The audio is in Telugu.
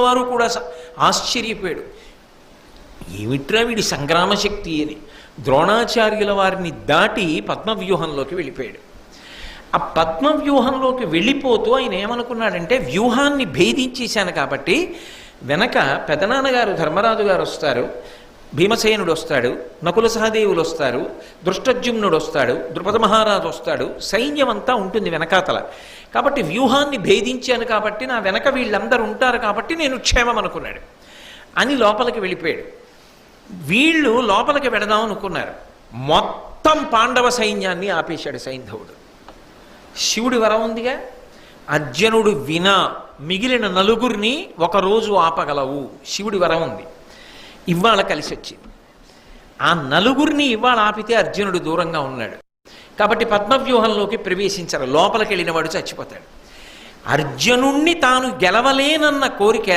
వారు కూడా ఆశ్చర్యపోయాడు. ఏమిట్రా వీడి సంగ్రామశక్తి అని. ద్రోణాచార్యుల వారిని దాటి పద్మవ్యూహంలోకి వెళ్ళిపోయాడు. ఆ పద్మవ్యూహంలోకి వెళ్ళిపోతూ ఆయన ఏమనుకున్నాడంటే, వ్యూహాన్ని భేదించేశాను కాబట్టి వెనక పెదనాన్నగారు ధర్మరాజు గారు వస్తారు, భీమసేనుడు వస్తాడు, నకుల సహదేవులు వస్తారు, దృష్టజ్యుమ్నుడు వస్తాడు, ద్రుపద మహారాజు వస్తాడు, సైన్యం అంతా ఉంటుంది వెనకాతల. కాబట్టి వ్యూహాన్ని భేదించాను కాబట్టి నా వెనక వీళ్ళందరూ ఉంటారు కాబట్టి నేను క్షేమం అనుకున్నాడు అని లోపలికి వెళ్ళిపోయాడు. వీళ్ళు లోపలికి వెడదాం అనుకున్నారు. మొత్తం పాండవ సైన్యాన్ని ఆపేశాడు సైంధవుడు. శివుడి వరం ఉందిగా, అర్జునుడు వినా మిగిలిన నలుగురిని ఒకరోజు ఆపగలవు, శివుడి వరం ఉంది. ఇవాళ కలిసి వచ్చింది. ఆ నలుగురిని ఇవాళ ఆపితే అర్జునుడు దూరంగా ఉన్నాడు కాబట్టి పద్మవ్యూహంలోకి ప్రవేశించరు. లోపలికి వెళ్ళిన వాడు చచ్చిపోతాడు. అర్జునుణ్ణి తాను గెలవలేనన్న కోరిక